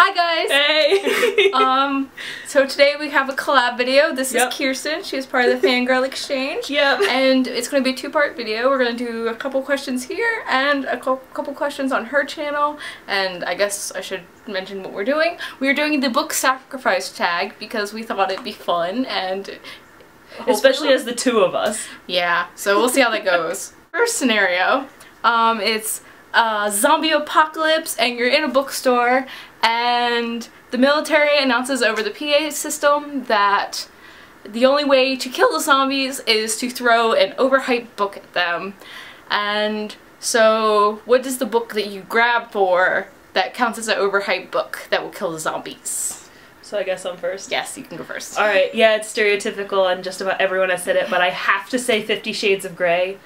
Hi guys! Hey! So today we have a collab video. This is Kiersten. She is part of the Fangirl Exchange. And it's going to be a two-part video. We're going to do a couple questions here and a couple questions on her channel. And I guess I should mention what we're doing. We're doing the book sacrifice tag because we thought it'd be fun and especially as the two of us. Yeah, so we'll see how that goes. First scenario, it's a zombie apocalypse and you're in a bookstore and the military announces over the PA system that the only way to kill the zombies is to throw an overhyped book at them. And so what is the book that you grab for that counts as an overhyped book that will kill the zombies? So I guess I'm first? Yes, you can go first. Alright, yeah, it's stereotypical and just about everyone has said it, but I have to say 50 Shades of Grey.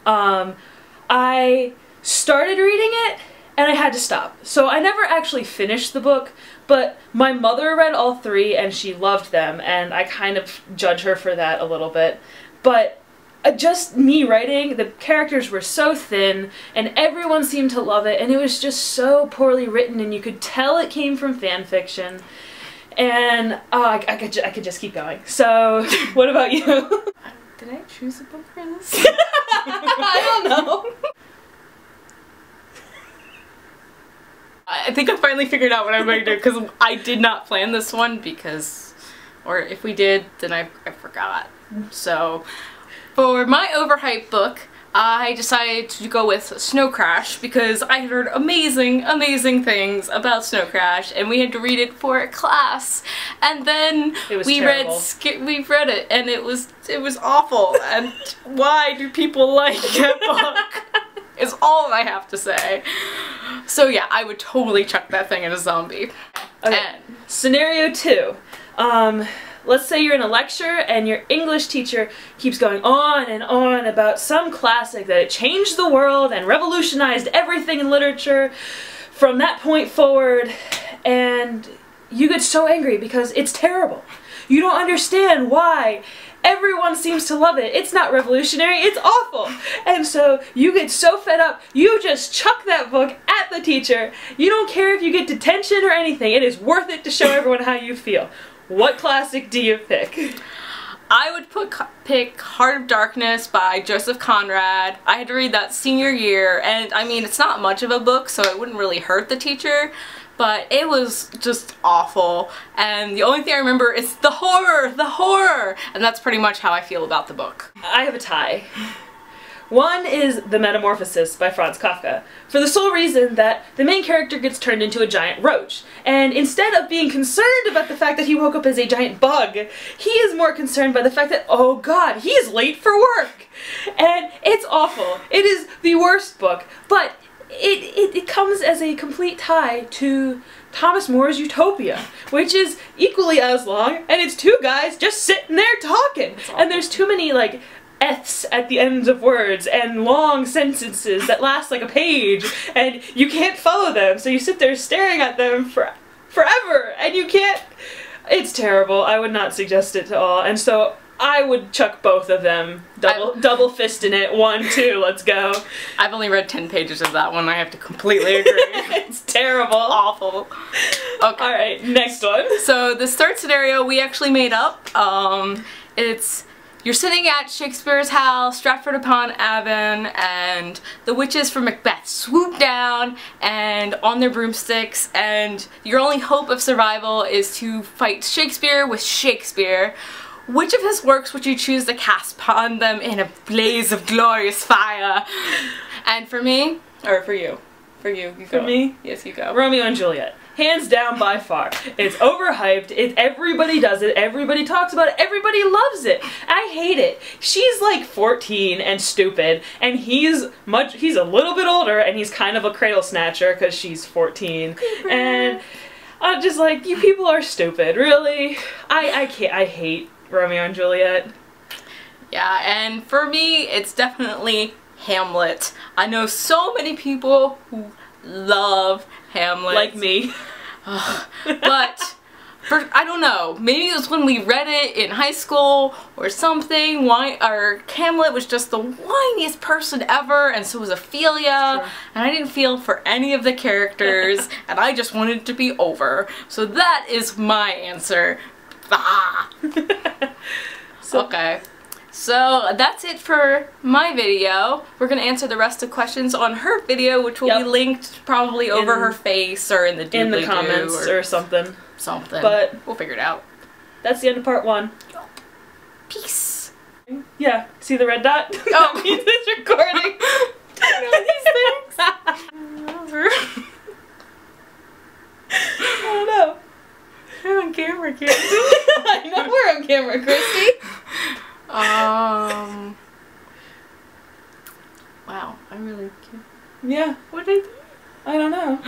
I started reading it and I had to stop. So I never actually finished the book, but my mother read all three and she loved them, and I kind of judge her for that a little bit. But just me writing, the characters were so thin and everyone seemed to love it, and it was just so poorly written and you could tell it came from fan fiction. And I could just keep going. So what about you? Did I choose a book for this? I don't know. I think I finally figured out what I'm going to do because I did not plan this one because, or if we did, then I forgot. So, for my overhyped book, I decided to go with Snow Crash because I had heard amazing things about Snow Crash and we had to read it for a class. And then we read it and it was awful. And why do people like that book? Is all I have to say. So yeah, I would totally chuck that thing at a zombie. Okay. And scenario 2. Let's say you're in a lecture and your English teacher keeps going on and on about some classic that it changed the world and revolutionized everything in literature from that point forward, and you get so angry because it's terrible. You don't understand why everyone seems to love it. It's not revolutionary, it's awful. And so you get so fed up, you just chuck that book at the teacher. You don't care if you get detention or anything. It is worth it to show everyone how you feel. What classic do you pick? I would pick Heart of Darkness by Joseph Conrad. I had to read that senior year, and I mean, it's not much of a book, so it wouldn't really hurt the teacher, but it was just awful. And the only thing I remember is the horror! And that's pretty much how I feel about the book. I have a tie. One is The Metamorphosis by Franz Kafka, for the sole reason that the main character gets turned into a giant roach, and instead of being concerned about the fact that he woke up as a giant bug, he is more concerned by the fact that, oh god, he is late for work! And it's awful. It is the worst book, but it comes as a complete tie to Thomas More's Utopia, which is equally as long, and it's two guys just sitting there talking, and there's too many, like, F's at the ends of words and long sentences that last like a page and you can't follow them, so you sit there staring at them forever and you can't. It's terrible. I would not suggest it to all, and so I would chuck both of them. Double fist in it. 1, 2, let's go. I've only read 10 pages of that one. I have to completely agree. It's terrible. Awful. Okay. Alright, next one. So this third scenario we actually made up. You're sitting at Shakespeare's house, Stratford-upon-Avon, and the witches from Macbeth swoop down and on their broomsticks, and your only hope of survival is to fight Shakespeare with Shakespeare. Which of his works would you choose to cast upon them in a blaze of glorious fire? And for me, or for you? For you, you go. For me? Yes, you go. Romeo and Juliet. Hands down by far. It's overhyped, everybody does it, everybody talks about it, everybody loves it. I hate it. She's like 14 and stupid, and he's a little bit older, and he's kind of a cradle snatcher because she's 14. And I'm just like, you people are stupid, really? I hate Romeo and Juliet. Yeah, and for me, it's definitely Hamlet. I know so many people who love Hamlet. Like me. But I don't know, maybe it was when we read it in high school or something. Hamlet was just the whiniest person ever, and so was Ophelia, Sure. and I didn't feel for any of the characters, and I just wanted it to be over. So that is my answer. Ah. Okay. So that's it for my video. We're going to answer the rest of the questions on her video, which will be linked probably over her face or in the comments or something. But we'll figure it out. That's the end of part 1. Peace. Yeah, see the red dot? Oh. That means it's recording. I don't know. We're on camera, Kiersten. I know we're on camera, Christy. Wow, I really can't. Yeah. What did I do? I don't know.